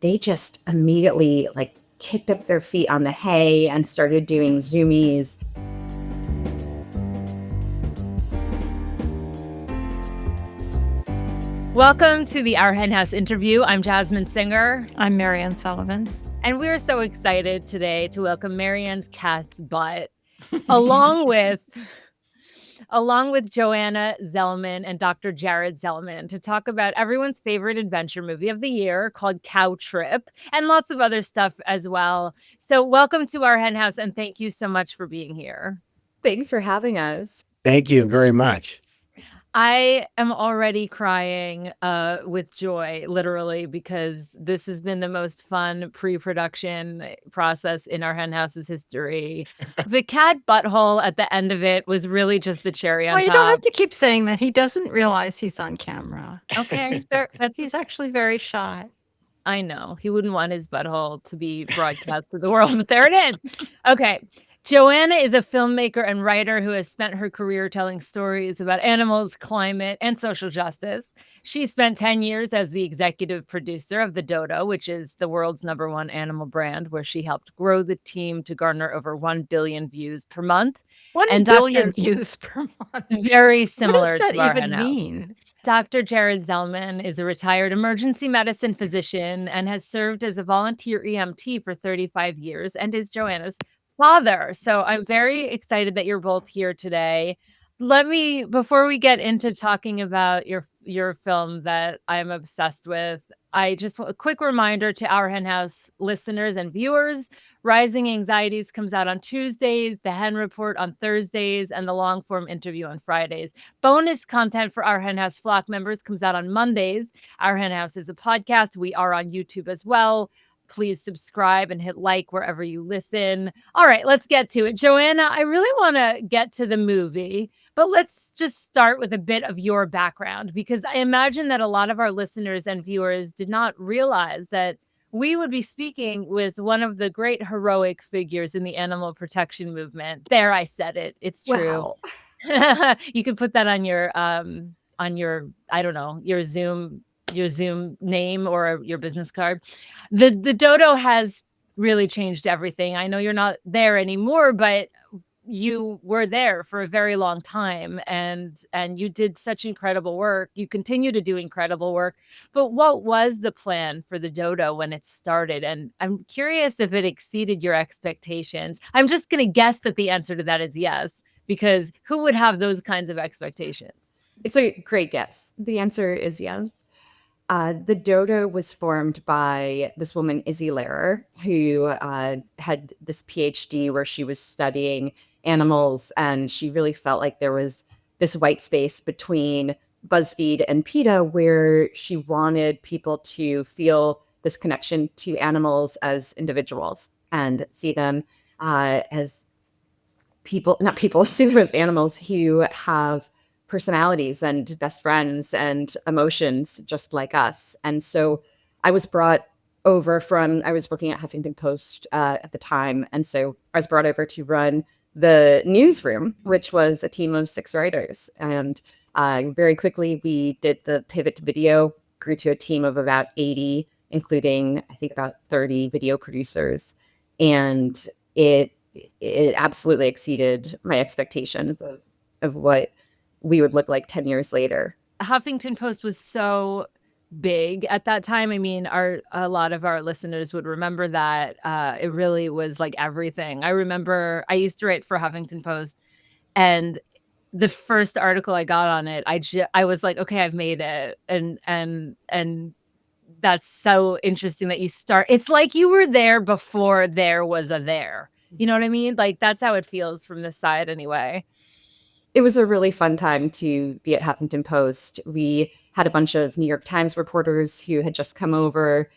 they just immediately like kicked up their feet on the hay and started doing zoomies. Welcome to the Our Hen House interview. I'm Jasmine Singer. I'm Marianne Sullivan. And we're so excited today to welcome Marianne's cat's butt, along with Joanna Zelman and Dr. Jared Zelman, to talk about everyone's favorite adventure movie of the year called Cow Trip, and lots of other stuff as well. So welcome to Our Hen House, and thank you so much for being here. Thanks for having us. Thank you very much. I am already crying with joy, literally, because this has been the most fun pre-production process in Our Hen House's history. The cat butthole at the end of it was really just the cherry on top. You don't have to keep saying that. He doesn't realize he's on camera. Okay. He's actually very shy. I know. He wouldn't want his butthole to be broadcast to the world, but there it is. Okay. Joanna is a filmmaker and writer who has spent her career telling stories about animals, climate, and social justice. She spent 10 years as the executive producer of The Dodo, which is the world's #1 animal brand, where she helped grow the team to garner over 1 billion views per month. 1 billion views per month. Very similar to Our Hen House. Mean? Dr. Jared Zelman is a retired emergency medicine physician and has served as a volunteer EMT for 35 years and is Joanna's father. So I'm very excited that you're both here today. Before we get into talking about your film that I'm obsessed with, I just want a quick reminder to Our Hen House listeners and viewers. Rising Anxieties comes out on Tuesdays, The Hen Report on Thursdays, and the long form interview on Fridays. Bonus content for Our Hen House flock members comes out on Mondays. Our Hen House is a podcast. We are on YouTube as well. Please subscribe and hit like wherever you listen. All right, let's get to it. Joanna, I really want to get to the movie, but let's just start with a bit of your background, because I imagine that a lot of our listeners and viewers did not realize that we would be speaking with one of the great heroic figures in the animal protection movement. There, I said it. It's true. Wow. You can put that on your I don't know, your Zoom name or your business card. The Dodo has really changed everything. I know you're not there anymore, but you were there for a very long time, and you did such incredible work. You continue to do incredible work. But what was the plan for the Dodo when it started? And I'm curious if it exceeded your expectations. I'm just going to guess that the answer to that is yes, because who would have those kinds of expectations? It's a great guess. The answer is yes. The Dodo was formed by this woman, Izzy Lehrer, who had this PhD where she was studying animals, and she really felt like there was this white space between BuzzFeed and PETA where she wanted people to feel this connection to animals as individuals and see them as people, not people, see them as animals who have personalities and best friends and emotions just like us. And so I was brought over I was working at Huffington Post at the time. And so I was brought over to run the newsroom, which was a team of 6 writers. And very quickly, we did the pivot to video, grew to a team of about 80, including, I think, about 30 video producers. And it absolutely exceeded my expectations of what we would look like 10 years later. Huffington Post was so big at that time. I mean, a lot of our listeners would remember that. It really was like everything. I remember I used to write for Huffington Post, and the first article I got on it, I was like, okay, I've made it. And that's so interesting that you start. It's like you were there before there was a there. You know what I mean? Like, that's how it feels from this side anyway. It was a really fun time to be at Huffington Post. We had a bunch of New York Times reporters who had just come over.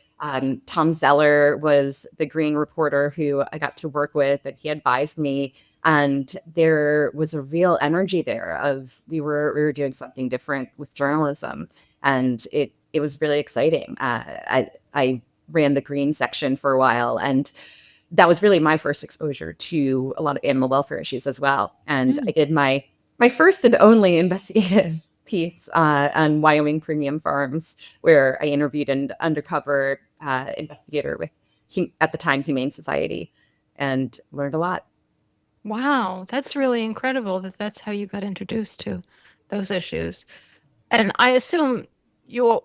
Tom Zeller was the green reporter who I got to work with, and he advised me. And there was a real energy there of we were doing something different with journalism, and it was really exciting. I ran the green section for a while, and that was really my first exposure to a lot of animal welfare issues as well. And I did my first and only investigative piece on Wyoming premium farms, where I interviewed and undercover investigator with, at the time, Humane Society, and learned a lot. Wow, that's really incredible that that's how you got introduced to those issues. And I assume you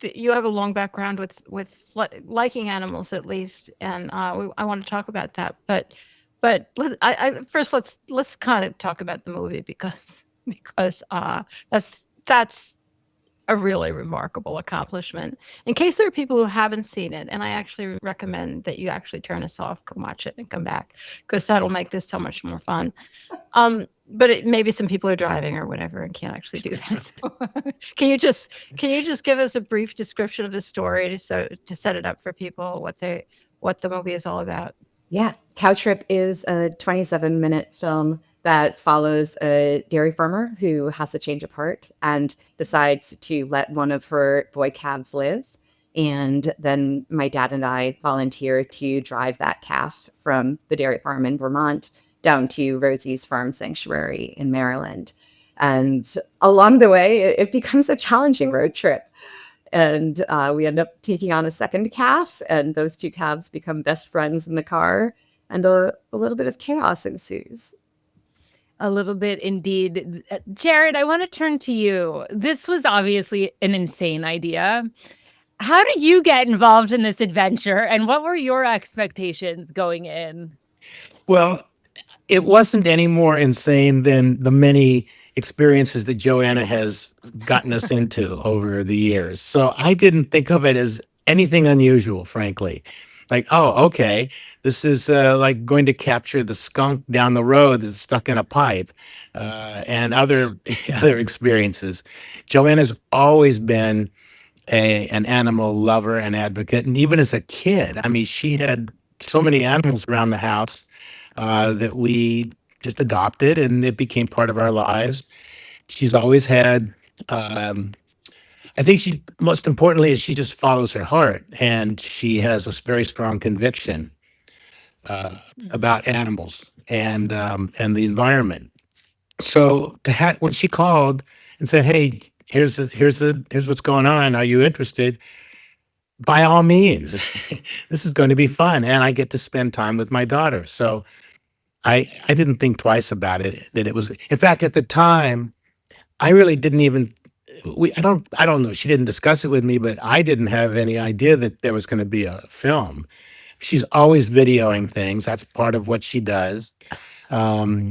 you have a long background with liking animals at least, and I want to talk about that. But first let's kind of talk about the movie because because that's a really remarkable accomplishment. In case there are people who haven't seen it, and I actually recommend that you actually turn us off, go watch it, and come back because that'll make this so much more fun. But maybe some people are driving or whatever and can't actually do that. So, can you just give us a brief description of the story to set it up for people what the movie is all about? Yeah, Cow Trip is a 27-minute film that follows a dairy farmer who has a change of heart and decides to let one of her boy calves live. And then my dad and I volunteer to drive that calf from the dairy farm in Vermont down to Rosie's Farm Sanctuary in Maryland. And along the way, it becomes a challenging road trip. And we end up taking on a second calf, and those two calves become best friends in the car, and a little bit of chaos ensues. A little bit indeed. Jared, I want to turn to you. This was obviously an insane idea. How did you get involved in this adventure, and what were your expectations going in? Well, it wasn't any more insane than the many experiences that Joanna has gotten us into over the years. So I didn't think of it as anything unusual, frankly. Like, oh, okay, this is like going to capture the skunk down the road that's stuck in a pipe, and other other experiences. Joanna's always been an animal lover and advocate, and even as a kid, I mean, she had so many animals around the house that we just adopted, and it became part of our lives. She's always had, um, I think she, most importantly, is she just follows her heart, and she has a very strong conviction uh, Mhm. about animals and the environment. So to have when she called and said, "Hey, here's what's going on. Are you interested?" By all means, this is going to be fun, and I get to spend time with my daughter. So I didn't think twice about it, that it was in fact, at the time, I really didn't even I don't know, she didn't discuss it with me, but I didn't have any idea that there was gonna be a film. She's always videoing things, that's part of what she does, so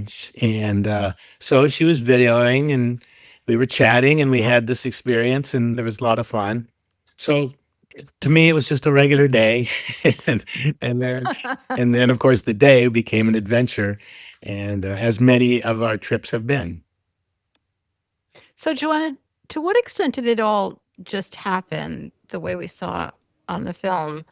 she was videoing, and we were chatting, and we had this experience, and there was a lot of fun. So, to me, it was just a regular day, and and then and then, of course, the day became an adventure, and, as many of our trips have been. So, Joanna, to what extent did it all just happen the way we saw on the film?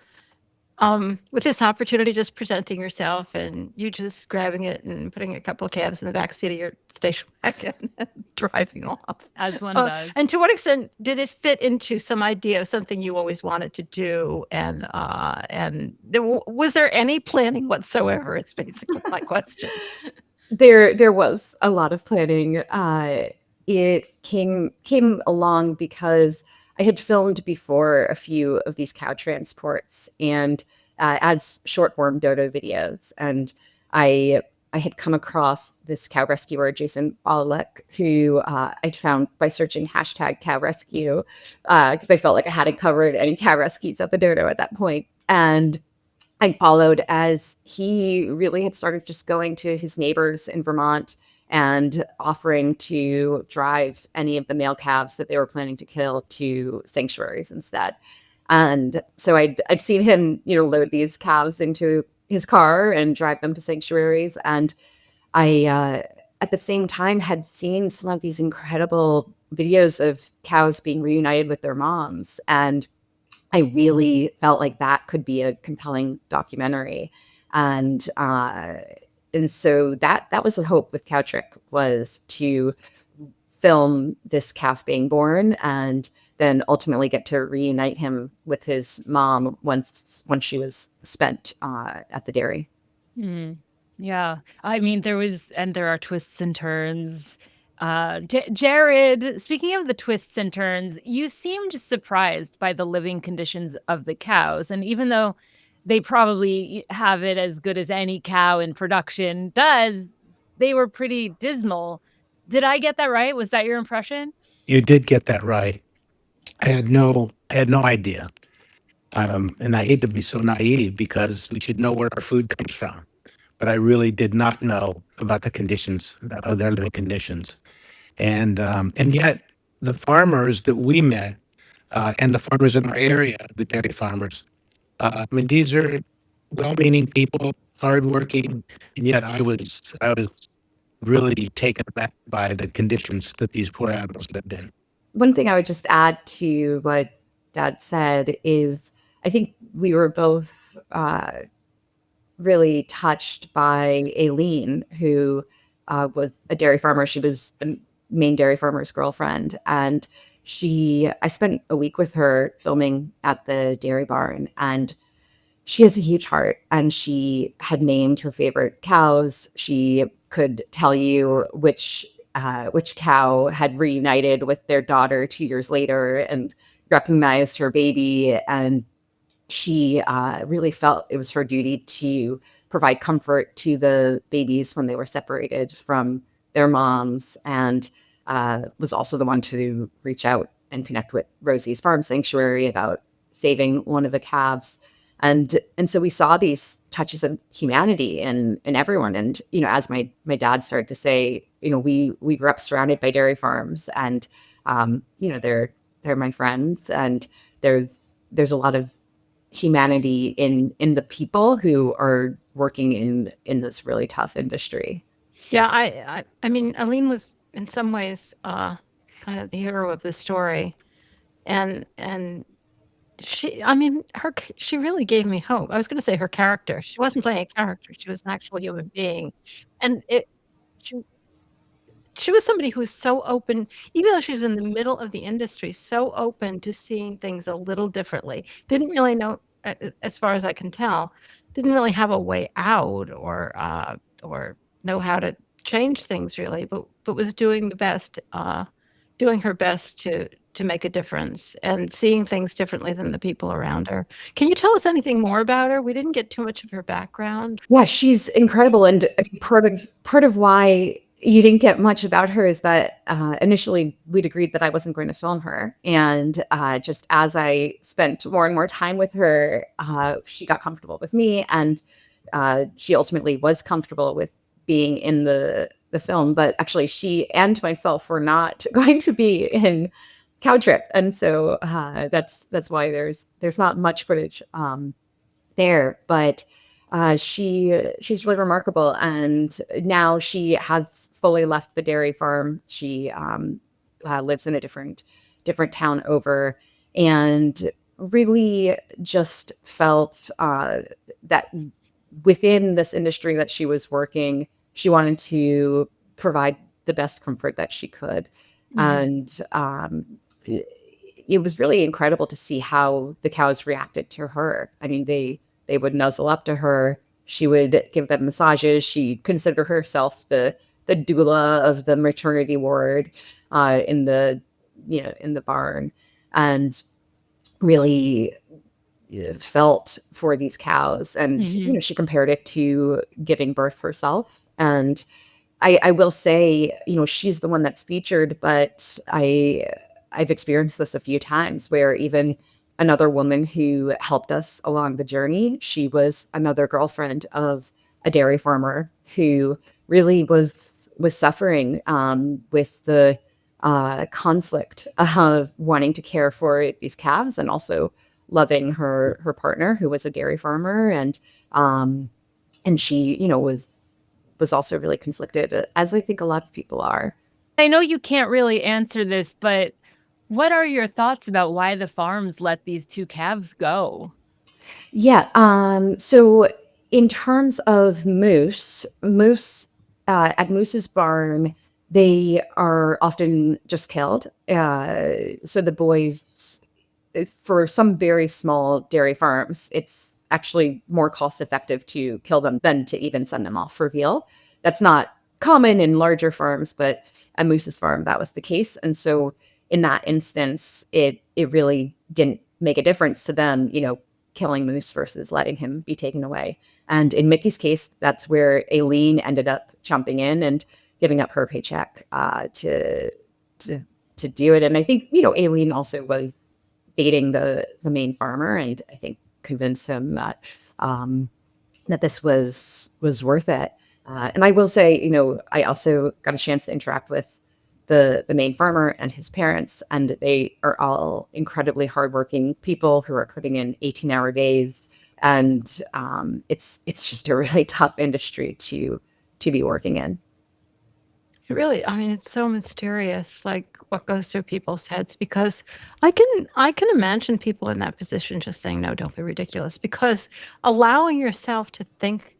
With this opportunity just presenting yourself and you just grabbing it and putting a couple of calves in the back seat of your station wagon and driving off. As one does. And to what extent did it fit into some idea of something you always wanted to do? And was there any planning whatsoever? It's basically my question. There was a lot of planning. It came along because I had filmed before a few of these cow transports and as short form dodo videos, and I I had come across this cow rescuer, Jason Bolek, who I'd found by searching hashtag cow rescue because I felt like I hadn't covered any cow rescues at the dodo at that point, and I followed as he really had started just going to his neighbors in Vermont and offering to drive any of the male calves that they were planning to kill to sanctuaries instead. And so I'd seen him, load these calves into his car and drive them to sanctuaries. And I, at the same time, had seen some of these incredible videos of cows being reunited with their moms. And I really felt like that could be a compelling documentary, and so that was the hope with Cow Trip, was to film this calf being born and then ultimately get to reunite him with his mom once she was spent at the dairy. Mm. Yeah. I mean, there are twists and turns. Jared, speaking of the twists and turns, you seemed surprised by the living conditions of the cows. And even though they probably have it as good as any cow in production does, they were pretty dismal. Did I get that right? Was that your impression? You did get that right. I had no idea. And I hate to be so naive because we should know where our food comes from. But I really did not know about the conditions, their living conditions. And yet the farmers that we met, and the farmers in our area, the dairy farmers, I mean, these are well-meaning people, hardworking, and yet I was really taken aback by the conditions that these poor animals lived in. One thing I would just add to what Dad said is I think we were both really touched by Aileen, who was a dairy farmer. She was the main dairy farmer's girlfriend. And I spent a week with her filming at the dairy barn. And she has a huge heart, and she had named her favorite cows. She could tell you which cow had reunited with their daughter 2 years later and recognized her baby. And she really felt it was her duty to provide comfort to the babies when they were separated from their moms, and was also the one to reach out and connect with Rosie's Farm Sanctuary about saving one of the calves. And so we saw these touches of humanity in everyone. And as my dad started to say, we grew up surrounded by dairy farms, and they're my friends, and there's a lot of humanity in the people who are working in this really tough industry. Yeah, I mean, Aline was in some ways kind of the hero of the story, and I mean, she really gave me hope. I was going to say her character. She wasn't playing a character. She was an actual human being, and she she was somebody who was so open, even though she was in the middle of the industry, so open to seeing things a little differently. Didn't really know, as far as I can tell, didn't really have a way out or know how to change things really, but was doing her best to make a difference and seeing things differently than the people around her. Can you tell us anything more about her? We didn't get too much of her background. Yeah, she's incredible. And part of why you didn't get much about her is that initially we'd agreed that I wasn't going to film her. And just as I spent more and more time with her, she got comfortable with me, and she ultimately was comfortable with being in the film. But actually, she and myself were not going to be in Cow Trip, and so that's why there's not much footage there. But she's really remarkable, and now she has fully left the dairy farm. She lives in a different town over, and really just felt that within this industry that she was working, she wanted to provide the best comfort that she could. And it was really incredible to see how the cows reacted to her. I mean, they would nuzzle up to her. She would give them massages. She considered herself the doula of the maternity ward in the barn, and really felt for these cows. And she compared it to giving birth herself. And I will say, she's the one that's featured, but I've experienced this a few times where even another woman who helped us along the journey, she was another girlfriend of a dairy farmer who really was suffering with the conflict of wanting to care for these calves and also loving her partner who was a dairy farmer. And she was also really conflicted, as I think a lot of people are. I know you can't really answer this, but what are your thoughts about why the farms let these two calves go? Yeah. So in terms of moose at Moose's barn, they are often just killed. So the boys, for some very small dairy farms, it's actually more cost effective to kill them than to even send them off for veal. That's not common in larger farms, but at Moose's farm, that was the case. And so in that instance, it really didn't make a difference to them, killing Moose versus letting him be taken away. And in Mickey's case, that's where Aileen ended up jumping in and giving up her paycheck to do it. And I think Aileen also was dating the main farmer, and I think convinced him that that this was worth it. And I will say, I also got a chance to interact with the main farmer and his parents, and they are all incredibly hardworking people who are putting in 18-hour days, and it's just a really tough industry to be working in. It really, I mean, it's so mysterious, like what goes through people's heads, because I can imagine people in that position just saying, no, don't be ridiculous, because allowing yourself to think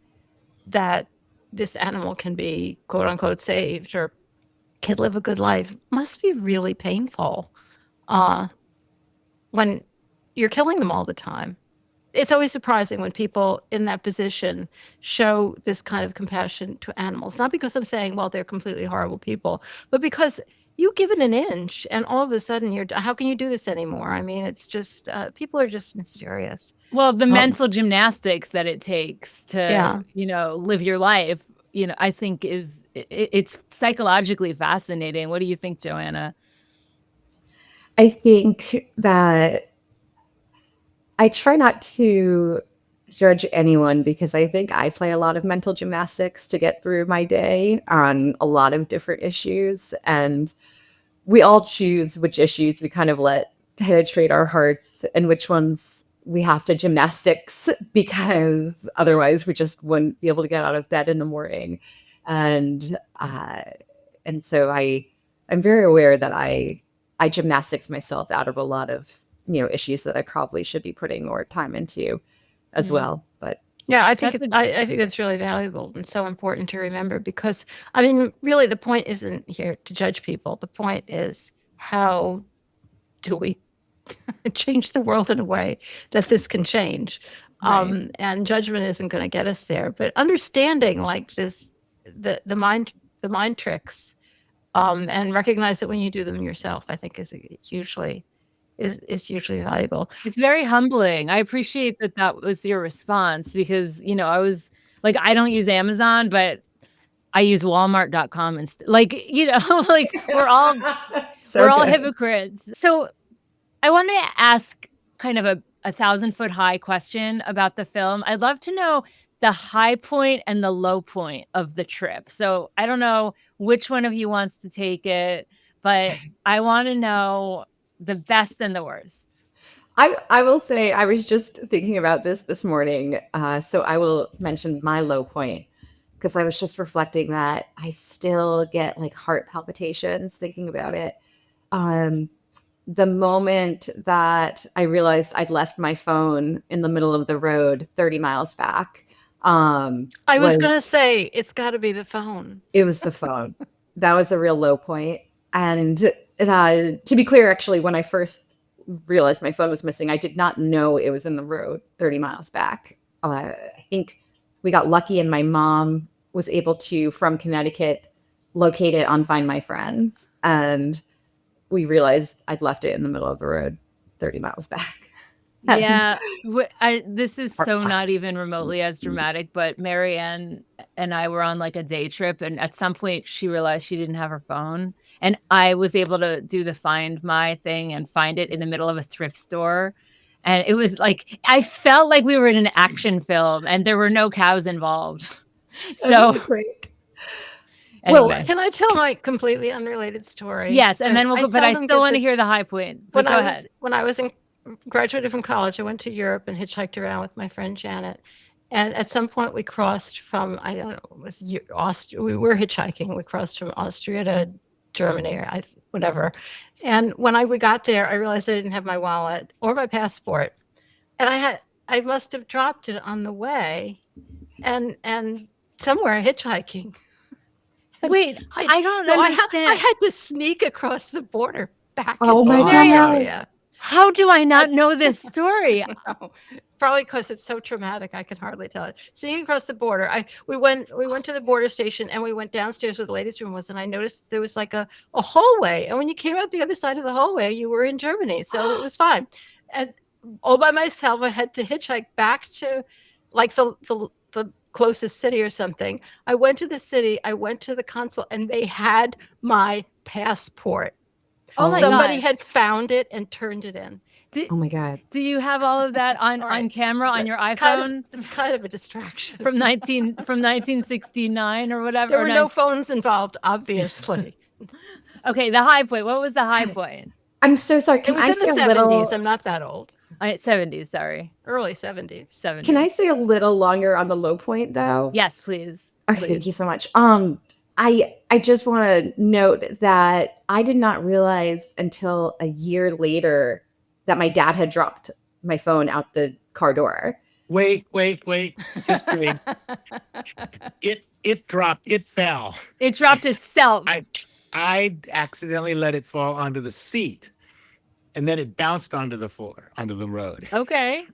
that this animal can be quote unquote saved or can live a good life must be really painful when you're killing them all the time. It's always surprising when people in that position show this kind of compassion to animals, not because I'm saying, well, they're completely horrible people, but because you give it an inch and all of a sudden how can you do this anymore? I mean, it's just, people are just mysterious. Well, the mental gymnastics that it takes to, Yeah. Live your life, I think it's psychologically fascinating. What do you think, Joanna? I think that I try not to judge anyone because I think I play a lot of mental gymnastics to get through my day on a lot of different issues. And we all choose which issues we kind of let penetrate our hearts and which ones we have to gymnastics because otherwise we just wouldn't be able to get out of bed in the morning. And so I'm very aware that I gymnastics myself out of a lot of issues that I probably should be putting more time into as well. But yeah, I think I think that's really valuable and so important to remember, because I mean, really, the point isn't here to judge people. The point is, how do we change the world in a way that this can change? Right. And judgment isn't going to get us there, but understanding like this, the mind tricks, and recognize it when you do them yourself, I think is hugely valuable. It's very humbling. I appreciate that was your response because, I was like, I don't use Amazon, but I use Walmart.com and like, like we're all good. hypocrites. So I want to ask kind of a 1,000-foot high question about the film. I'd love to know the high point and the low point of the trip. So I don't know which one of you wants to take it, but I want to know the best and the worst. I will say I was just thinking about this morning. So I will mention my low point because I was just reflecting that I still get like heart palpitations thinking about it. The moment that I realized I'd left my phone in the middle of the road 30 miles back. I was going to say, it's got to be the phone. It was the phone. That was a real low point. And to be clear, actually, when I first realized my phone was missing, I did not know it was in the road 30 miles back. I think we got lucky and my mom was able to, from Connecticut, locate it on Find My Friends. And we realized I'd left it in the middle of the road 30 miles back. Yeah, this is so not even remotely as dramatic, but Marianne and I were on like a day trip, and at some point she realized she didn't have her phone, and I was able to do the Find My thing and find it in the middle of a thrift store. And it was like, I felt like we were in an action film and there were no cows involved. So great. Anyway. Well, can I tell my completely unrelated story? Yes, and then we'll go, but I still want to hear the high point. But go ahead. When I was graduated from college, I went to Europe and hitchhiked around with my friend Janet. And at some point we crossed from, I don't know, it was Austria. We were hitchhiking. We crossed from Austria to Germany or whatever. And when we got there, I realized I didn't have my wallet or my passport. And I must have dropped it on the way and somewhere hitchhiking. Wait, I don't understand. I had to sneak across the border back into Austria. How do I not know this story? No, probably because it's so traumatic. I can hardly tell it. Seeing across the border, we went to the border station and we went downstairs where the ladies' room was, and I noticed there was like a hallway. And when you came out the other side of the hallway, you were in Germany, so it was fine. And all by myself, I had to hitchhike back to like the closest city or something. I went to the city. I went to the consul, and they had my passport. Oh my Somebody God. had found it and turned it in. Oh my God. Do you have all of that on All right. camera on your Kind iPhone of, it's kind of a distraction. from 1969 or whatever? There or were no phones involved, obviously. Okay, the high point. What was the high point? I'm so sorry. It Can was I in say the a 70s. little? I'm not that old. 70s, sorry. Early 70s. 70s. Can I say a little longer on the low point though? Yes, please. Okay, Please. thank you so much. I just want to note that I did not realize until a year later that my dad had dropped my phone out the car door. Wait. History. It dropped. It fell. It dropped itself. I accidentally let it fall onto the seat, and then it bounced onto the floor, onto the road. Okay.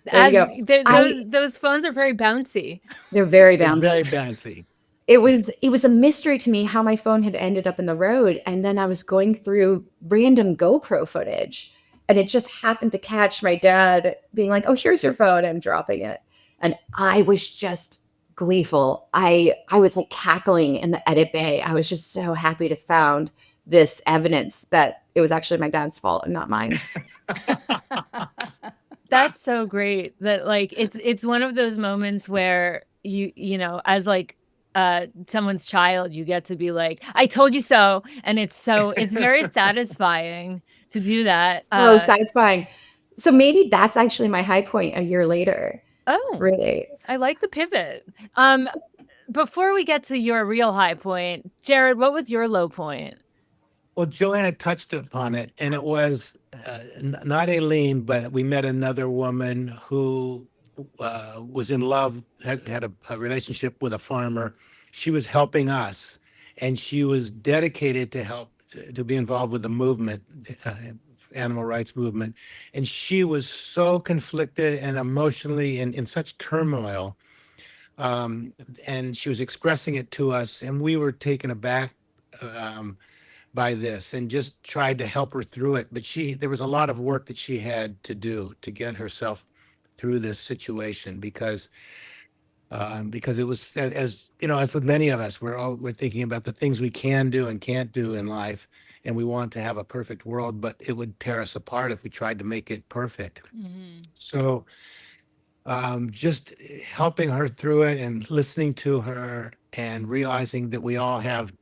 There you go. Those phones are very bouncy. They're very It's bouncy. very bouncy. It was a mystery to me how my phone had ended up in the road, and then I was going through random GoPro footage, and it just happened to catch my dad being like, "Oh, here's your phone," and dropping it, and I was just gleeful. I was like cackling in the edit bay. I was just so happy to found this evidence that it was actually my dad's fault and not mine. That's so great that like it's one of those moments where you know as like someone's child you get to be like I told you so, and it's very satisfying to do that. So satisfying. So maybe that's actually my high point a year later. Oh, Really? I like the pivot. Before we get to your real high point, Jared, what was your low point? Well, Joanna touched upon it, and it was not Aileen, but we met another woman who was in love, had a relationship with a farmer. She was helping us, and she was dedicated to help to be involved with the movement, animal rights movement. And she was so conflicted and emotionally in such turmoil. And she was expressing it to us, and we were taken aback by this and just tried to help her through it. But there was a lot of work that she had to do to get herself through this situation because it was, as you know, as with many of us, we're thinking about the things we can do and can't do in life, and we want to have a perfect world, but it would tear us apart if we tried to make it perfect. So just helping her through it and listening to her and realizing that we all have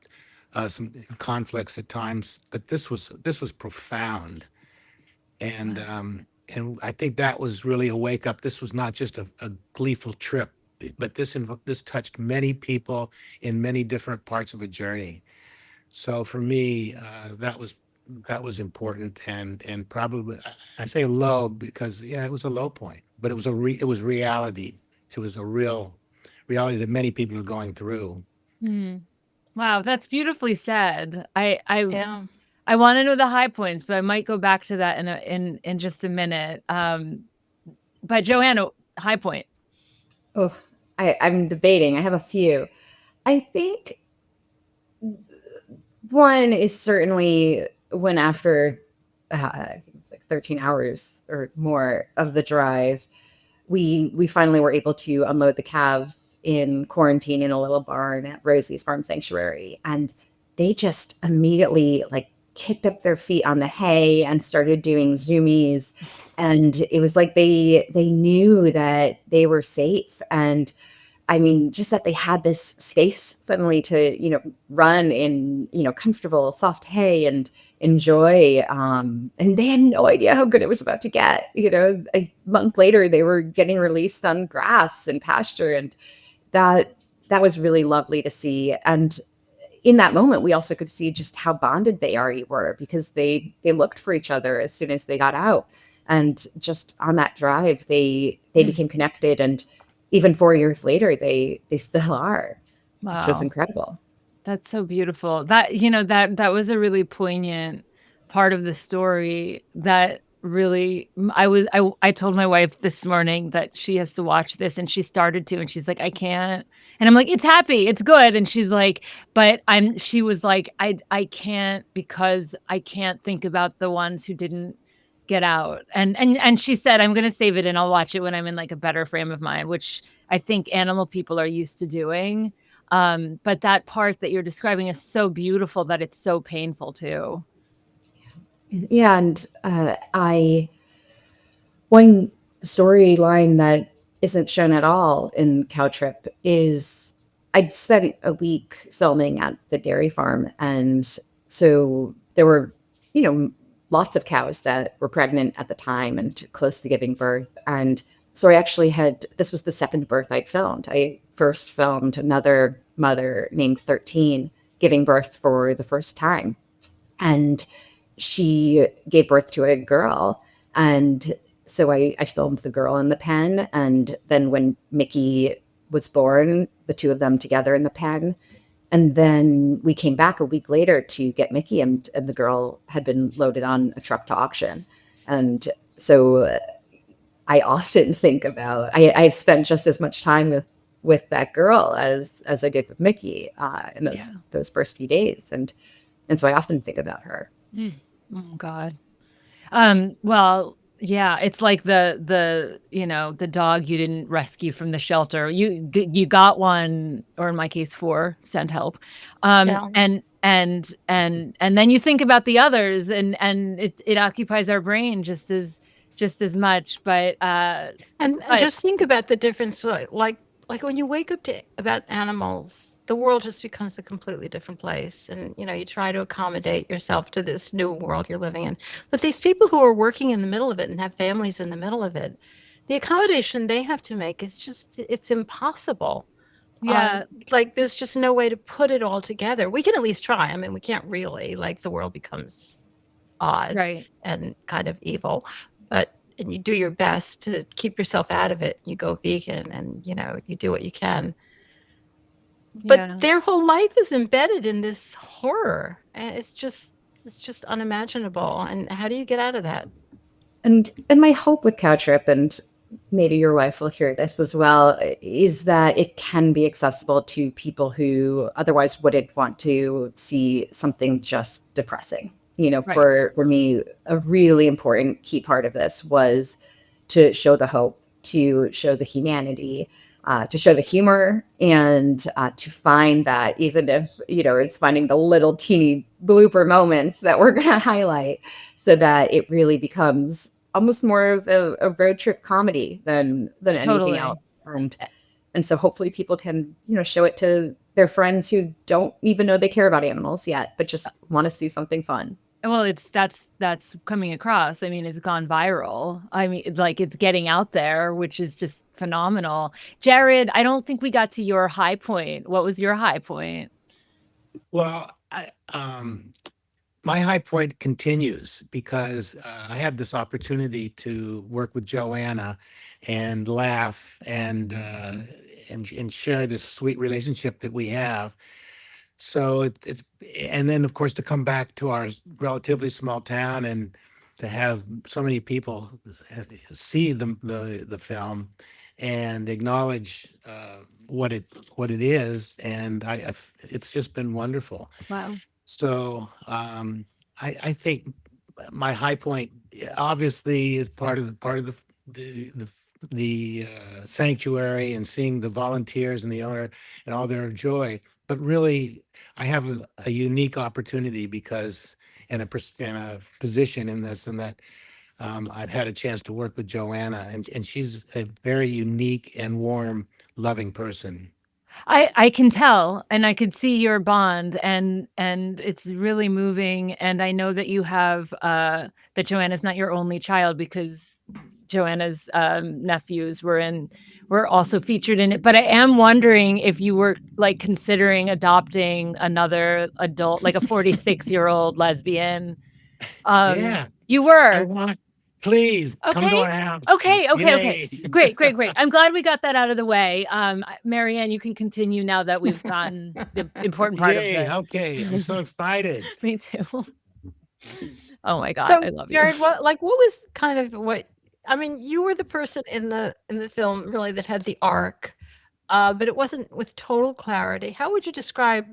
some conflicts at times, but this was profound, and I think that was really a wake up. This was not just a gleeful trip, but this touched many people in many different parts of a journey. So for me, that was important, and probably I say low because yeah, it was a low point, but it was it was reality. It was a real reality that many people are going through. Wow, that's beautifully said. Yeah. I want to know the high points, but I might go back to that in just a minute. But Joanna, high point. Oh, I'm debating. I have a few. I think one is certainly when after I think it's like 13 hours or more of the drive, we finally were able to unload the calves in quarantine in a little barn at Rosie's Farm Sanctuary, and they just immediately like kicked up their feet on the hay and started doing zoomies, and it was like they knew that they were safe. And I mean, just that they had this space suddenly to, run in, comfortable, soft hay and enjoy. And they had no idea how good it was about to get. A month later, they were getting released on grass and pasture, and that was really lovely to see. And in that moment, we also could see just how bonded they already were because they looked for each other as soon as they got out, and just on that drive, they became connected. And even 4 years later, they still are, which was Wow. incredible. That's so beautiful. That was a really poignant part of the story that really, I told my wife this morning that she has to watch this, and she started to, and she's like, I can't. And I'm like, it's happy, it's good. And she's like, but she was like, I can't, because I can't think about the ones who didn't get out. And she said, I'm going to save it and I'll watch it when I'm in like a better frame of mind, which I think animal people are used to doing. But that part that you're describing is so beautiful that it's so painful too. Yeah, and one storyline that isn't shown at all in Cow Trip is I'd spent a week filming at the dairy farm, and so there were, lots of cows that were pregnant at the time and close to giving birth. And so I actually had this was the second birth I'd filmed. I first filmed another mother named 13 giving birth for the first time, and she gave birth to a girl. And so I filmed the girl in the pen. And then when Mickey was born, the two of them together in the pen. And then we came back a week later to get Mickey, and the girl had been loaded on a truck to auction. And so I often think about I spent just as much time with that girl as I did with Mickey in those first few days, and so I often think about her. Oh God. Well, yeah, it's like the dog you didn't rescue from the shelter. You got one, or in my case, 4, send help. Yeah. And then you think about the others, and it occupies our brain just as much. But And just think about the difference, like when you wake up to about animals, the world just becomes a completely different place. And you try to accommodate yourself to this new world you're living in. But these people who are working in the middle of it and have families in the middle of it, the accommodation they have to make is it's impossible. yeah, Like there's just no way to put it all together. We can at least try. I mean, we can't really, like the world becomes odd right. and kind of evil, and you do your best to keep yourself out of it. You go vegan, and you do what you can. But Yeah. their whole life is embedded in this horror. And it's just unimaginable. And how do you get out of that? And my hope with Cow Trip, and maybe your wife will hear this as well, is that it can be accessible to people who otherwise wouldn't want to see something just depressing. Right. For me, a really important key part of this was to show the hope, to show the humanity, to show the humor, and to find that even if, it's finding the little teeny blooper moments that we're going to highlight, so that it really becomes almost more of a road trip comedy than anything Totally. else. And so hopefully people can, show it to their friends who don't even know they care about animals yet, but just want to see something fun. Well, that's coming across. I mean, it's gone viral. I mean, it's getting out there, which is just phenomenal. Jared, I don't think we got to your high point. What was your high point? Well, my high point continues because I had this opportunity to work with Joanna and laugh and share this sweet relationship that we have. So it's and then of course to come back to our relatively small town and to have so many people see the film and acknowledge what it is, and it's just been wonderful. Wow. So I think my high point obviously is part of the sanctuary and seeing the volunteers and the owner and all their joy. But really, I have a unique opportunity because in a position in this, and that I've had a chance to work with Joanna, and she's a very unique and warm, loving person. I can tell, and I could see your bond, and it's really moving. And I know that you have that Joanna's not your only child, because Joanna's nephews were also featured in it. But I am wondering if you were like considering adopting another adult, like a 46-year-old lesbian. Yeah, You I were. want. Please come to Okay. our house. Okay. Yay. Great. I'm glad we got that out of the way. Marianne, you can continue now that we've gotten the important part of Yay. the. Okay. I'm so excited. Me too. Oh my God, So, I love you. Jared, what was kind of what I mean, you were the person in the film really that had the arc, but it wasn't with total clarity. How would you describe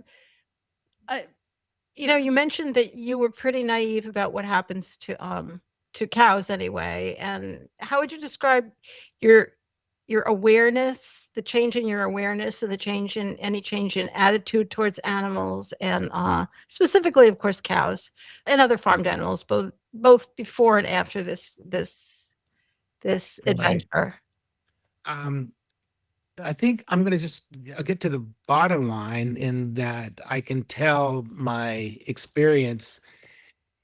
uh, you mentioned that you were pretty naive about what happens to cows anyway, and how would you describe your awareness, the change in your awareness, and the change in any change in attitude towards animals, and specifically, of course, cows and other farmed animals, both before and after this Right. adventure? Um, I think I'm going to just I'll get to the bottom line in that I can tell my experience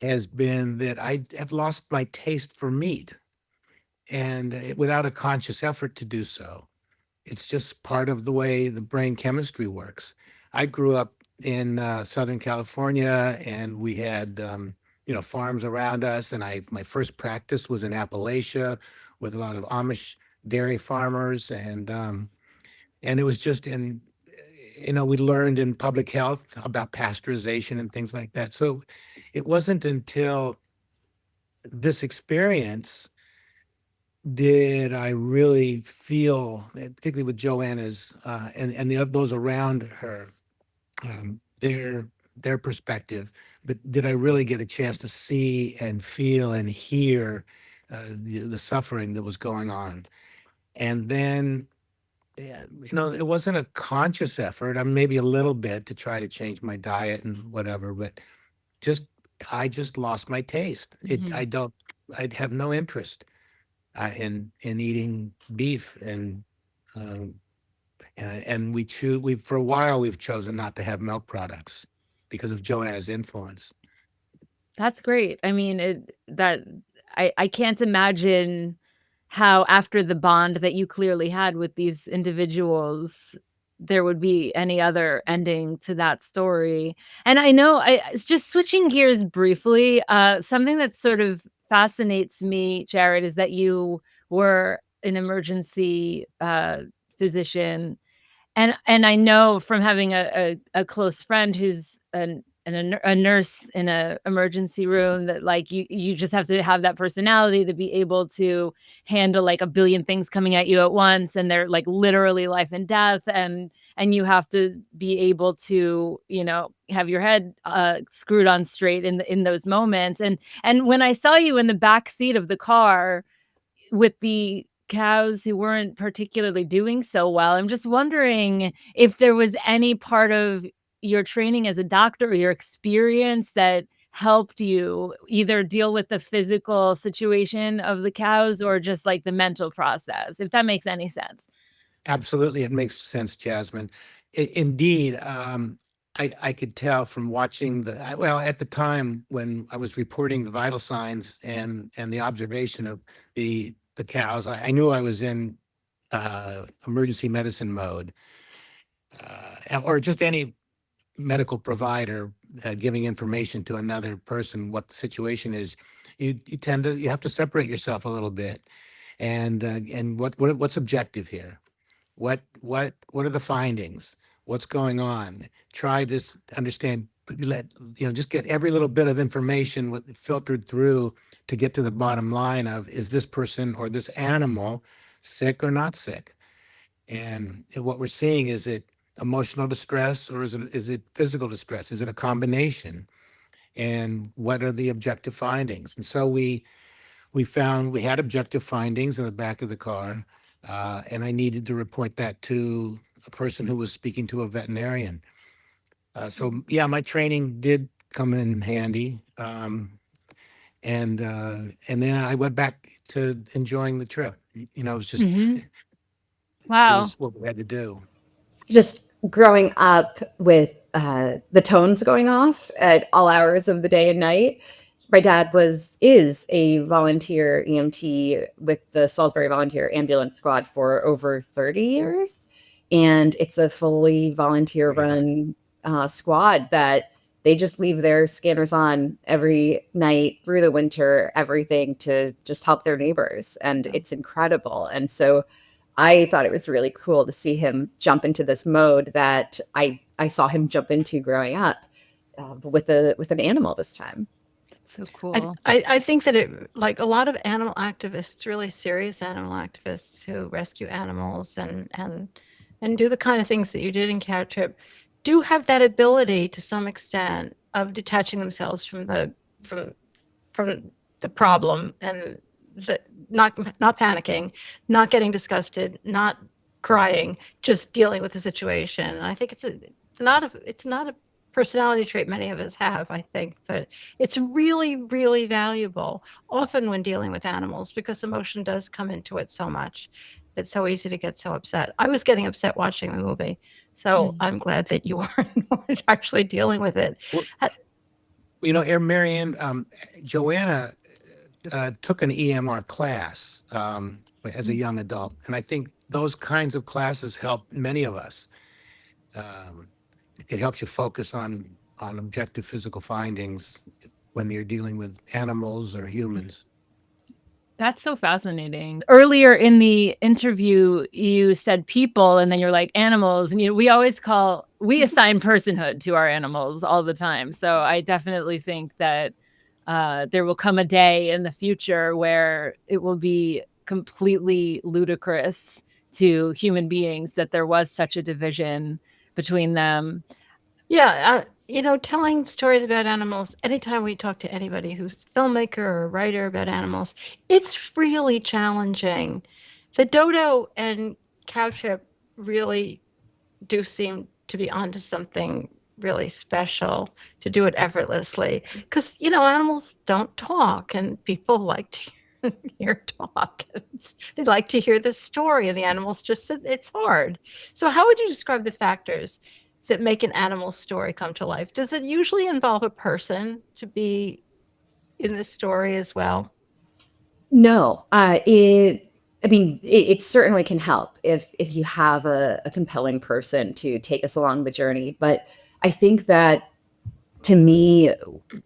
has been that I have lost my taste for meat, and without a conscious effort to do so. It's just part of the way the brain chemistry works. I grew up in Southern California, and we had farms around us. And my first practice was in Appalachia with a lot of Amish dairy farmers, and it was just in we learned in public health about pasteurization and things like that. So it wasn't until this experience did I really feel, particularly with Joanna's and those around her, their perspective, but did I really get a chance to see and feel and hear the suffering that was going on? And then, yeah, it wasn't a conscious effort. I mean, maybe a little bit to try to change my diet and whatever, but just I just lost my taste. Mhm. I'd have no interest in eating beef, um, and we for a while we've chosen not to have milk products because of Joanna's influence. That's great. I mean, I can't imagine how after the bond that you clearly had with these individuals, there would be any other ending to that story. And I know it's just switching gears briefly, something that sort of fascinates me, Jared, is that you were an emergency, physician, and I know from having a close friend who's a nurse in a emergency room that, like, you just have to have that personality to be able to handle, like, a billion things coming at you at once, and they're, like, literally life and death, and you have to be able to, have your head, screwed on straight in those moments, and when I saw you in the back seat of the car with the cows who weren't particularly doing so well, I'm just wondering if there was any part of your training as a doctor or your experience that helped you either deal with the physical situation of the cows or just, like, the mental process, if that makes any sense. Absolutely, it makes sense, Jasmine. Indeed, I could tell from watching well, at the time when I was reporting the vital signs and the observation of the cows, I knew I was in emergency medicine mode, or just any medical provider giving information to another person what the situation is. You have to separate yourself a little bit, and what's objective here? What are the findings? What's going on? Try to understand. Just get every little bit of information filtered through to get to the bottom line of, is this person or this animal sick or not sick? And what we're seeing, is it emotional distress, or is it physical distress? Is it a combination? And what are the objective findings? And so we found we had objective findings in the back of the car, and I needed to report that to a person who was speaking to a veterinarian. So yeah, my training did come in handy, and then I went back to enjoying the trip. It was just Mhm. it Wow. was what we had to do. Just growing up with the tones going off at all hours of the day and night. My dad is a volunteer EMT with the Salisbury Volunteer Ambulance Squad for over 30 years, and it's a fully volunteer run squad that they just leave their scanners on every night through the winter, everything to just help their neighbors, and it's incredible. And so I thought it was really cool to see him jump into this mode that I saw him jump into growing up with an animal this time. So cool. I think that like a lot of animal activists, really serious animal activists who rescue animals and do the kind of things that you did in Cat Trip, do have that ability to some extent of detaching themselves from from from the problem and not panicking, not getting disgusted, not crying, just dealing with the situation. And I think it's not a personality trait many of us have. I think that it's really, really valuable, often when dealing with animals, because emotion does come into it so much. It's so easy to get so upset. I was getting upset watching the movie, so I'm glad that you weren't actually dealing with it. Well, Marianne, Joanna took an EMR class as a young adult, and I think those kinds of classes help many of us. It helps you focus on objective physical findings when you're dealing with animals or humans. That's so fascinating. Earlier in the interview, you said people, and then you're like animals. And we assign personhood to our animals all the time. So I definitely think that there will come a day in the future where it will be completely ludicrous to human beings that there was such a division between them. Yeah, telling stories about animals, anytime we talk to anybody who's a filmmaker or a writer about animals, it's really challenging. The dodo and cow chip really do seem to be onto something really special, to do it effortlessly. Because, animals don't talk, and people like to hear talk. They like to hear the story of the animals, just it's hard. So how would you describe the factors that make an animal story come to life? Does it usually involve a person to be in the story as well? No, it certainly can help if you have a compelling person to take us along the journey. But I think that to me,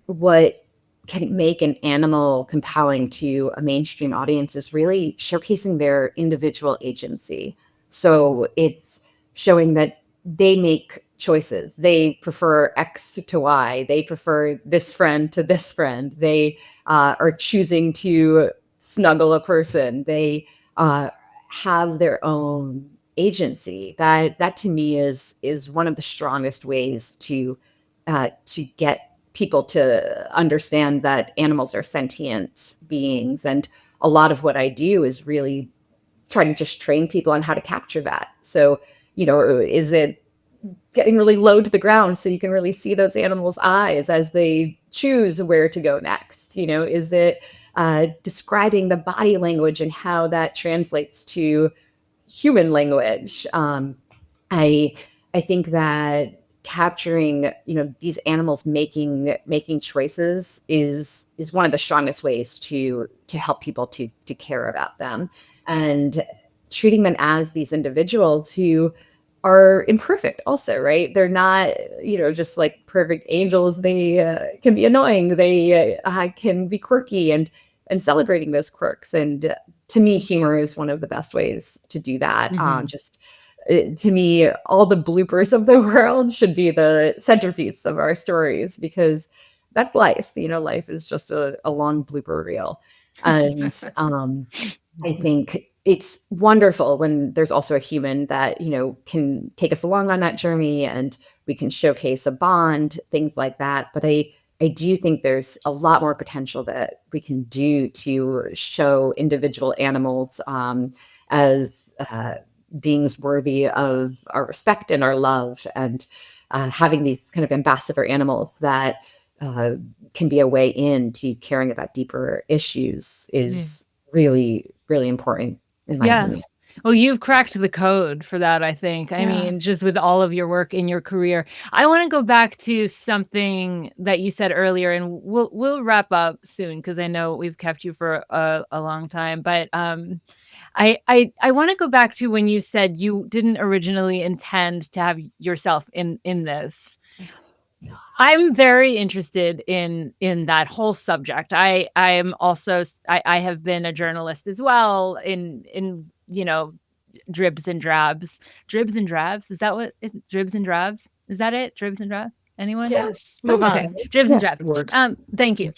what can make an animal compelling to a mainstream audience is really showcasing their individual agency. So it's showing that they make choices. They prefer X to Y. They prefer this friend to this friend. They are choosing to snuggle a person. They have their own agency. That to me is one of the strongest ways to get people to understand that animals are sentient beings. And a lot of what I do is really try to just train people on how to capture that. So, is it getting really low to the ground so you can really see those animals' eyes as they choose where to go next? Is it describing the body language and how that translates to human language? I I think that capturing these animals making choices is one of the strongest ways to help people to care about them, and treating them as these individuals who are imperfect also, right? They're not just like perfect angels. They can be annoying. They can be quirky, and celebrating those quirks. And to me, humor is one of the best ways to do that. Just to me, all the bloopers of the world should be the centerpiece of our stories, because that's life. Life is just a long blooper reel. And I think it's wonderful when there's also a human that, can take us along on that journey, and we can showcase a bond, things like that. But I do think there's a lot more potential that we can do to show individual animals as beings worthy of our respect and our love, and having these kind of ambassador animals that can be a way in to caring about deeper issues is really, really important in my opinion. Well, you've cracked the code for that, I think. I mean, just with all of your work in your career. I want to go back to something that you said earlier, and we'll wrap up soon because I know we've kept you for a long time. But I want to go back to when you said you didn't originally intend to have yourself in this. I'm very interested in that whole subject. I'm also I have been a journalist as well in dribs and drabs. Dribs and drabs? Is that what dribs and drabs? Is that it? Dribs and drabs? Anyone? Yes, move on. Okay, dribs and Yeah. drabs. Works. Thank you.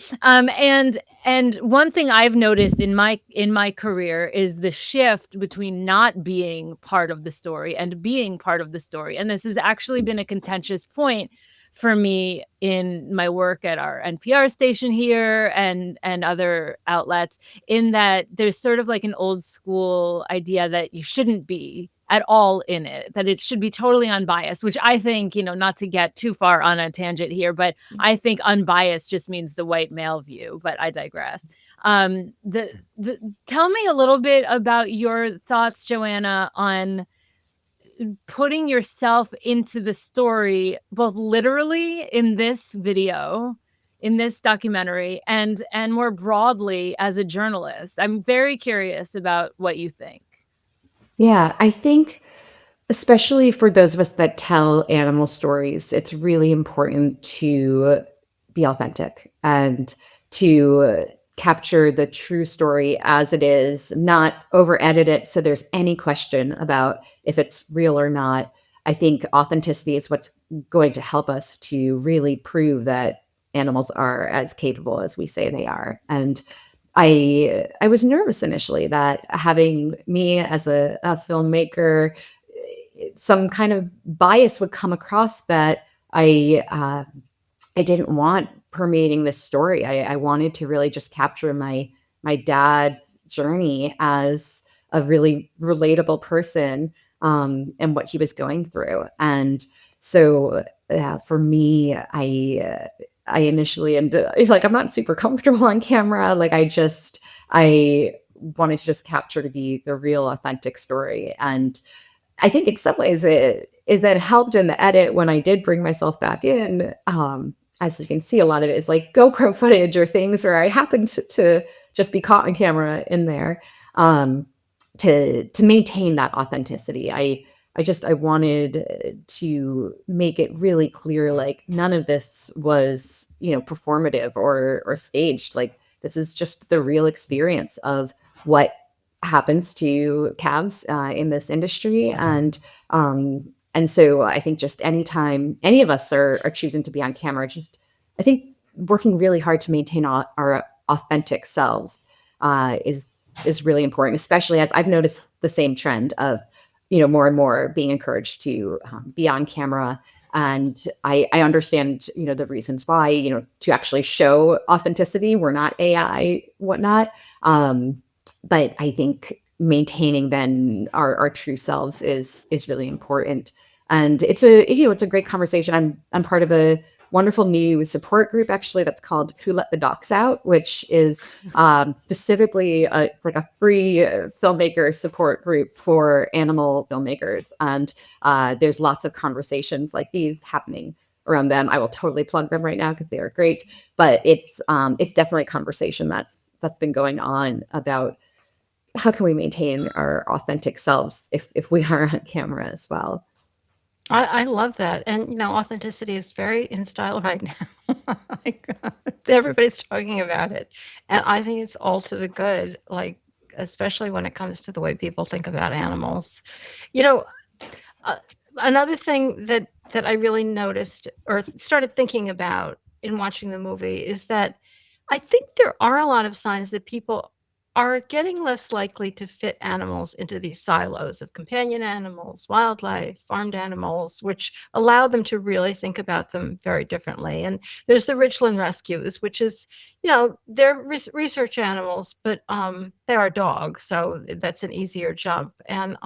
And one thing I've noticed in my career is the shift between not being part of the story and being part of the story. And this has actually been a contentious point for me in my work at our NPR station here and other outlets, in that there's sort of like an old school idea that you shouldn't be at all in it, that it should be totally unbiased, which I think, not to get too far on a tangent here, but I think unbiased just means the white male view, but I digress. Tell me a little bit about your thoughts, Joanna, on putting yourself into the story, both literally in this video, in this documentary, and more broadly as a journalist. I'm very curious about what you think. Yeah, I think especially for those of us that tell animal stories, it's really important to be authentic and to capture the true story as it is, not over edit it so there's any question about if it's real or not. I think authenticity is what's going to help us to really prove that animals are as capable as we say they are. And I was nervous initially that having me as a filmmaker, some kind of bias would come across that I didn't want permeating this story. I wanted to really just capture my dad's journey as a really relatable person, and what he was going through. And so, for me, I initially and like I'm not super comfortable on camera. Like I wanted to just capture the real authentic story. And I think in some ways it then helped in the edit when I did bring myself back in. As you can see, a lot of it is like GoPro footage or things where I happened to just be caught on camera in there, to maintain that authenticity. I wanted to make it really clear, like none of this was, performative or staged. Like this is just the real experience of what happens to calves in this industry. And so I think just anytime any of us are choosing to be on camera, just I think working really hard to maintain our authentic selves is really important, especially as I've noticed the same trend of, more and more being encouraged to be on camera. And I understand, the reasons why, to actually show authenticity. We're not AI, whatnot. But I think maintaining then our true selves is really important. And it's a great conversation. I'm part of a wonderful new support group actually that's called Who Let the Docs Out, which is specifically it's like a free filmmaker support group for animal filmmakers. And there's lots of conversations like these happening around them. I will totally plug them right now because they are great. But it's definitely a conversation that's been going on about how can we maintain our authentic selves if we are on camera as well. I love that. And, authenticity is very in style right now. Like, everybody's talking about it. And I think it's all to the good, like, especially when it comes to the way people think about animals. You know, uh, Another thing that I really noticed or started thinking about in watching the movie is that I think there are a lot of signs that people are getting less likely to fit animals into these silos of companion animals, wildlife, farmed animals, which allow them to really think about them very differently. And there's the Richland rescues, which is, they're research animals, but they are dogs, so that's an easier jump. And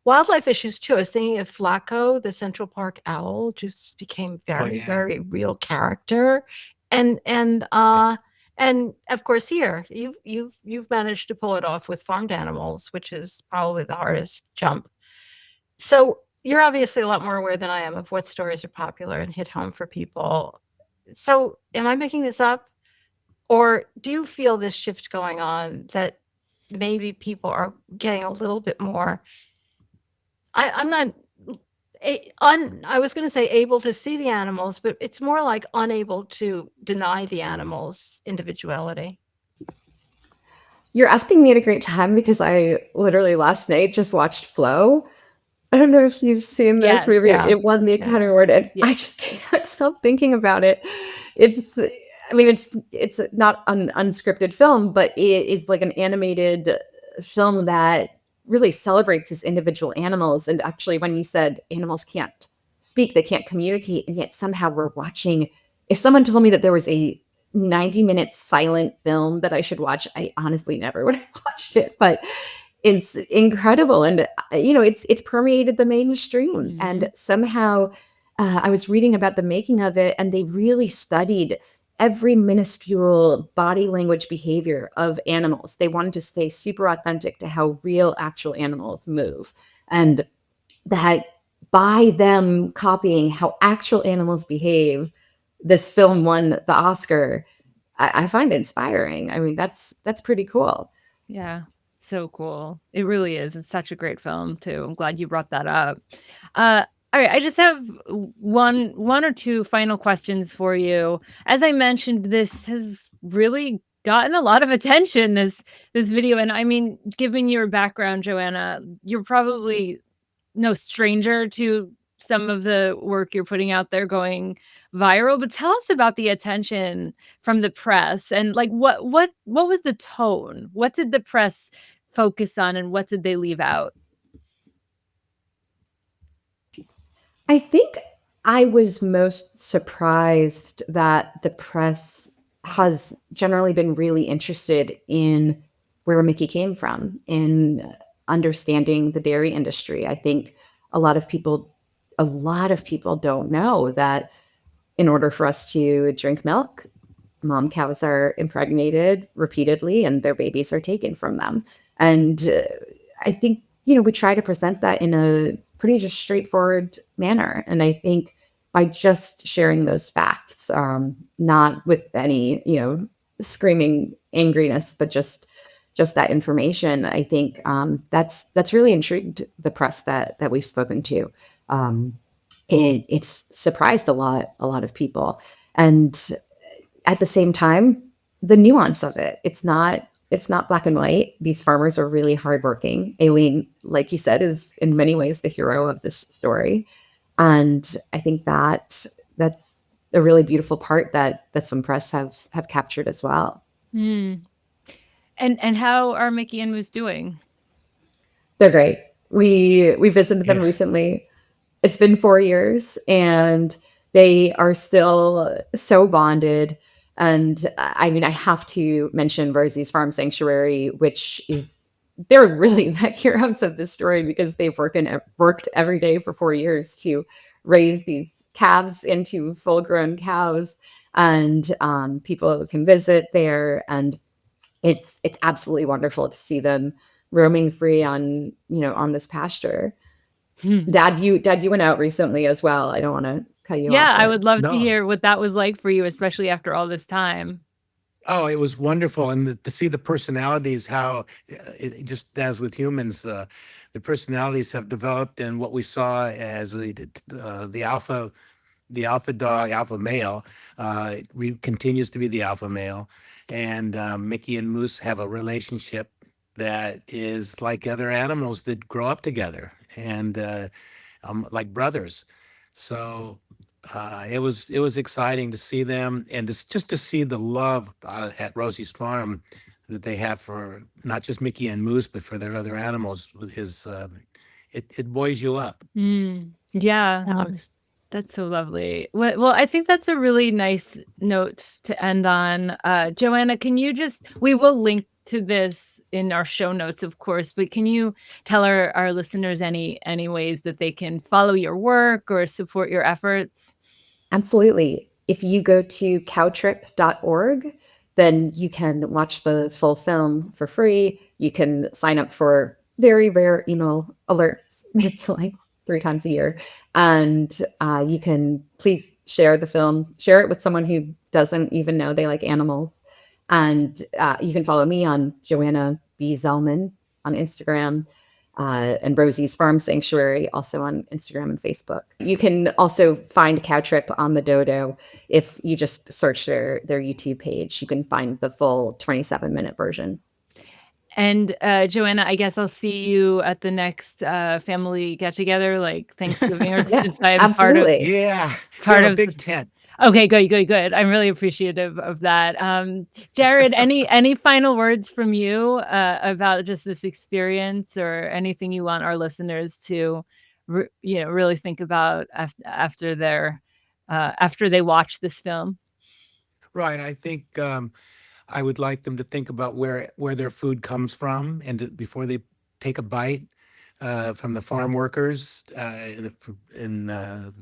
wildlife issues too. I was thinking of Flacco, the Central Park owl, just became very, yeah. very real character. And of course here, you've managed to pull it off with farmed animals, which is probably the hardest jump. So you're obviously a lot more aware than I am of what stories are popular and hit home for people. So am I making this up? Or do you feel this shift going on that maybe people are getting a little bit more I'm not I was gonna say able to see the animals, but it's more like unable to deny the animals' individuality. You're asking me at a great time because I literally last night just watched Flow. I don't know if you've seen this Yes. movie. Yeah. It won the Academy Award, and Yeah. I just can't stop thinking about it. It's, I mean, it's not an unscripted film, but it is like an animated film that really celebrates these individual animals. And actually, when you said animals can't speak, they can't communicate, and yet somehow we're watching. If someone told me that there was a 90-minute silent film that I should watch, I honestly never would have watched it. But it's incredible, and it's permeated the mainstream. And somehow I was reading about the making of it, and they really studied every minuscule body language behavior of animals. They wanted to stay super authentic to how real actual animals move, and that by them copying how actual animals behave, this film won the Oscar. I find it inspiring. I mean, that's pretty cool. Yeah, so cool. It really is. It's such a great film too. I'm glad you brought that up. All right, I just have one or two final questions for you. As I mentioned, this has really gotten a lot of attention, this video. And I mean, given your background, Joanna, you're probably no stranger to some of the work you're putting out there going viral, but tell us about the attention from the press and like what was the tone? What did the press focus on and what did they leave out? I think I was most surprised that the press has generally been really interested in where Mickey came from, in understanding the dairy industry. I think a lot of people a lot of people don't know that in order for us to drink milk, mom cows are impregnated repeatedly and their babies are taken from them. And I think, we try to present that in a pretty just straightforward manner. And I think by just sharing those facts, not with any, screaming angriness, but just that information, I think that's really intrigued the press that we've spoken to. It's surprised a lot of people, and at the same time, the nuance of it. It's not black and white. These farmers are really hardworking. Aileen, like you said, is in many ways the hero of this story. And I think that's a really beautiful part that some press have captured as well. Hmm. And how are Mickey and Moose doing? They're great. We visited them Yes. recently. It's been 4 years, and they are still so bonded. And I mean, I have to mention Rosie's Farm Sanctuary, which is they're really the heroes of this story because they've worked every day for 4 years to raise these calves into full-grown cows, and people can visit there, and it's absolutely wonderful to see them roaming free on this pasture. Hmm. Dad, you went out recently as well. I don't want to cut you Yeah, off. I would love to No. hear what that was like for you, especially after all this time. Oh, it was wonderful, and to see the personalities, how just as with humans, the personalities have developed, and what we saw as the alpha dog, alpha male, continues to be the alpha male, and Mickey and Moose have a relationship that is like other animals that grow up together, and like brothers. So it was exciting to see them, and just to see the love at Rosie's farm that they have for not just Mickey and Moose, but for their other animals. With his, it buoys you up. Yeah. That's so lovely. Well, I think that's a really nice note to end on. Joanna, can you we will link to this in our show notes, of course, but can you tell our listeners any ways that they can follow your work or support your efforts? Absolutely. If you go to cowtrip.org, then you can watch the full film for free. You can sign up for very rare email alerts, maybe like 3 times a year. And you can please share the film, share it with someone who doesn't even know they like animals. And you can follow me on Joanna B. Zelman on Instagram. And Rosie's Farm Sanctuary, also on Instagram and Facebook. You can also find Cow Trip on the Dodo. If you just search their YouTube page, you can find the full 27-minute version. And Joanna, I guess I'll see you at the next family get together, like Thanksgiving, or Yeah, since I'm absolutely. Yeah, we part have a of big tent. Okay, good. I'm really appreciative of that. Jared, any final words from you about just this experience, or anything you want our listeners to, really think about after after they watch this film? Right. I think I would like them to think about where their food comes from, and before they take a bite, from the farm workers in the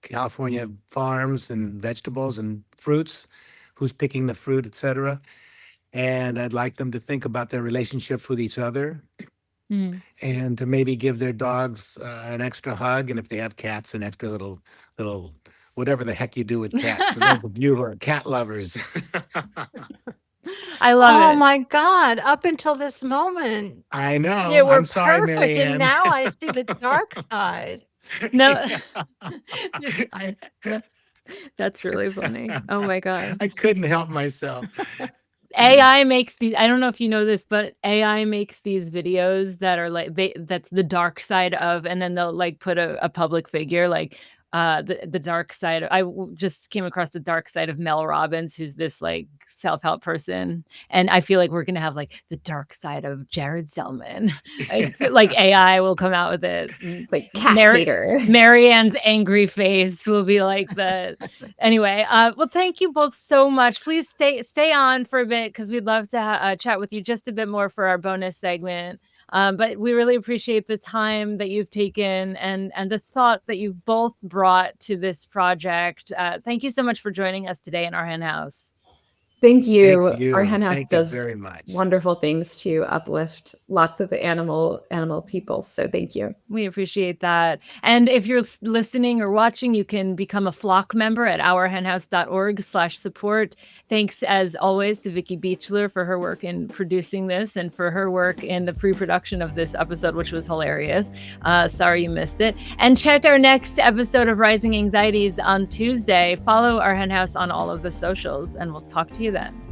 California farms and vegetables and fruits, who's picking the fruit, etc. And I'd like them to think about their relationships with each other, Mm. and to maybe give their dogs an extra hug, and if they have cats, an extra little whatever the heck you do with cats. For those of you who are cat lovers. I love Oh it. my God, up until this moment, I know. you were I'm sorry, perfect, and Marianne. now I see the dark side. No, I, that's really funny. Oh my God. I couldn't help myself. AI makes these, I don't know if you know this, but AI makes these videos that are like, that's the dark side of, and then they'll like put a public figure, like the dark side. Just came across the dark side of Mel Robbins, who's this like self-help person. And I feel like we're gonna have like the dark side of Jared Zelman. Like AI will come out with it. It's like cat Mary- hater. Marianne's angry face will be like anyway. Well, thank you both so much. Please stay on for a bit, because we'd love to chat with you just a bit more for our bonus segment. But we really appreciate the time that you've taken, and the thought that you've both brought to this project. Thank you so much for joining us today in Our Hen House. Thank you. Thank you. Our Hen House Thank you does very much. wonderful things to uplift lots of animal people. So thank you. We appreciate that. And if you're listening or watching, you can become a flock member at ourhenhouse.org/support. Thanks as always to Vicki Beechler for her work in producing this, and for her work in the pre-production of this episode, which was hilarious. Sorry you missed it. And check our next episode of Rising Anxieties on Tuesday. Follow Our Hen House on all of the socials, and we'll talk to you then.